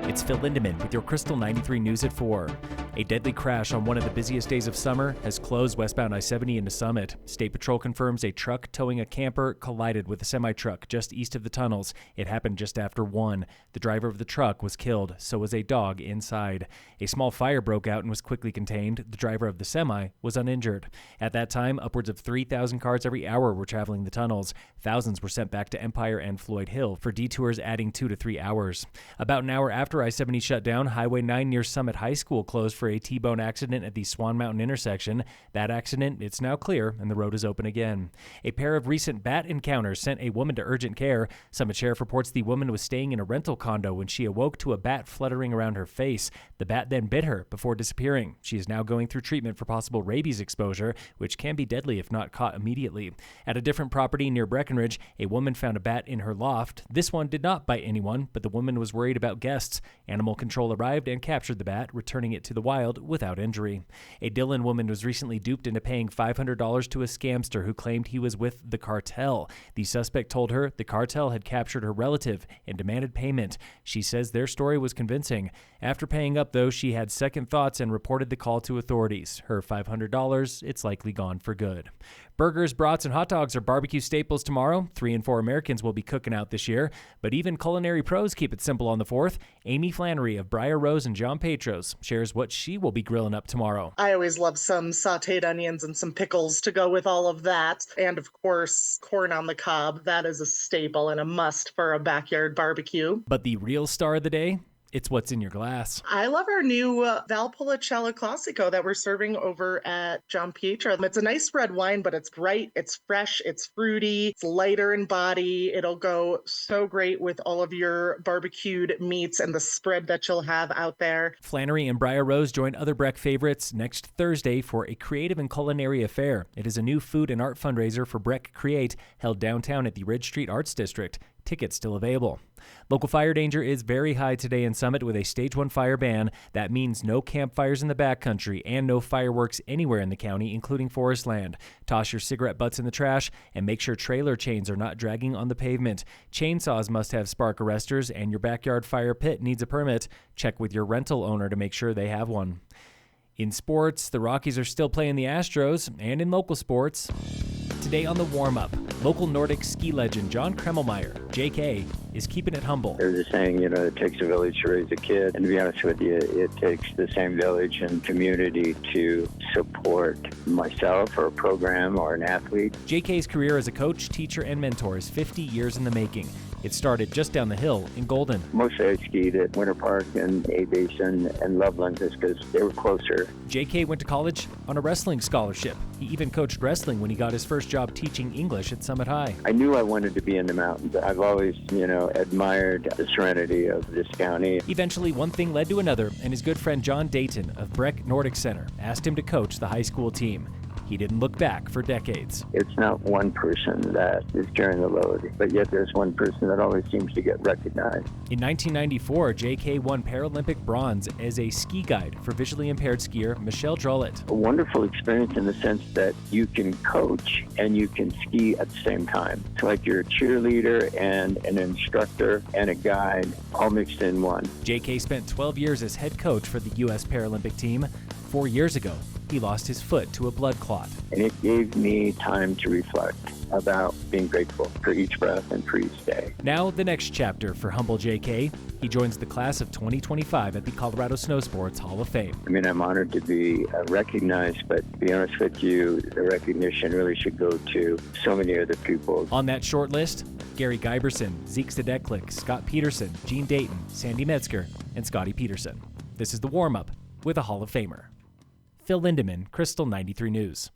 It's Phil Lindemann with your Krystal 93 News at 4. A deadly crash on one of the busiest days of summer has closed westbound I-70 into Summit. State Patrol confirms a truck towing a camper collided with a semi-truck just east of the tunnels. It happened just after 1. The driver of the truck was killed, so was a dog inside. A small fire broke out and was quickly contained. The driver of the semi was uninjured. At that time, upwards of 3,000 cars every hour were traveling the tunnels. Thousands were sent back to Empire and Floyd Hill for detours adding 2 to 3 hours. About an hour after I-70 shut down, Highway 9 near Summit High School closed for a T-bone accident at the Swan Mountain intersection. That accident, it's now clear, and the road is open again. A pair of recent bat encounters sent a woman to urgent care. Summit Sheriff reports the woman was staying in a rental condo when she awoke to a bat fluttering around her face. The bat then bit her before disappearing. She is now going through treatment for possible rabies exposure, which can be deadly if not caught immediately. At a different property near Breckenridge, a woman found a bat in her loft. This one did not bite anyone, but the woman was worried about guests. Animal control arrived and captured the bat, returning it to the wild without injury. A Dillon woman was recently duped into paying $500 to a scamster who claimed he was with the cartel. The suspect told her the cartel had captured her relative and demanded payment. She says their story was convincing. After paying up, though, she had second thoughts and reported the call to authorities. Her $500, it's likely gone for good. Burgers, brats, and hot dogs are barbecue staples tomorrow. 3 in 4 Americans will be cooking out this year, but even culinary pros keep it simple on the 4th. Amy Flannery of Briar Rose and John Petros shares what she will be grilling up tomorrow. I always love some sauteed onions and some pickles to go with all of that. And of course, corn on the cob. That is a staple and a must for a backyard barbecue. But the real star of the day? It's what's in your glass. I love our new Valpolicella Classico that we're serving over at John Pietro. It's a nice red wine, but it's bright, it's fresh, it's fruity, it's lighter in body. It'll go so great with all of your barbecued meats and the spread that you'll have out there. Flannery and Briar Rose join other Breck favorites next Thursday for a creative and culinary affair. It is a new food and art fundraiser for Breck Create, held downtown at the Ridge Street Arts District. Tickets still available. Local fire danger is very high today in Summit with a Stage 1 fire ban. That means no campfires in the backcountry and no fireworks anywhere in the county, including forest land. Toss your cigarette butts in the trash and make sure trailer chains are not dragging on the pavement. Chainsaws must have spark arresters, and your backyard fire pit needs a permit. Check with your rental owner to make sure they have one. In sports, the Rockies are still playing the Astros, and in local sports, today on the Warmup, local Nordic ski legend John Kremmelmeyer, JK, is keeping it humble. There's a saying, it takes a village to raise a kid. And to be honest with you, it takes the same village and community to support myself or a program or an athlete. JK's career as a coach, teacher, and mentor is 50 years in the making. It started just down the hill in Golden. Mostly I skied at Winter Park and A Basin and Loveland just because they were closer. JK went to college on a wrestling scholarship. He even coached wrestling when he got his first job teaching English at Summit High. I knew I wanted to be in the mountains. I've always, admired the serenity of this county. Eventually, one thing led to another, and his good friend John Dayton of Breck Nordic Center asked him to coach the high school team. He didn't look back for decades. It's not one person that is carrying the load, but yet there's one person that always seems to get recognized. In 1994, JK won Paralympic bronze as a ski guide for visually impaired skier Michelle Drollett. A wonderful experience in the sense that you can coach and you can ski at the same time. It's like you're a cheerleader and an instructor and a guide all mixed in one. JK spent 12 years as head coach for the U.S. Paralympic team. 4 years ago, he lost his foot to a blood clot. And it gave me time to reflect about being grateful for each breath and for each day. Now, the next chapter for humble JK. He joins the class of 2025 at the Colorado Snowsports Hall of Fame. I'm honored to be recognized, but to be honest with you, the recognition really should go to so many other people. On that short list, Gary Giberson, Zeke Stedeklik, Scott Peterson, Gene Dayton, Sandy Metzger, and Scotty Peterson. This is the Warm-Up with a Hall of Famer. Phil Lindemann, Krystal 93 News.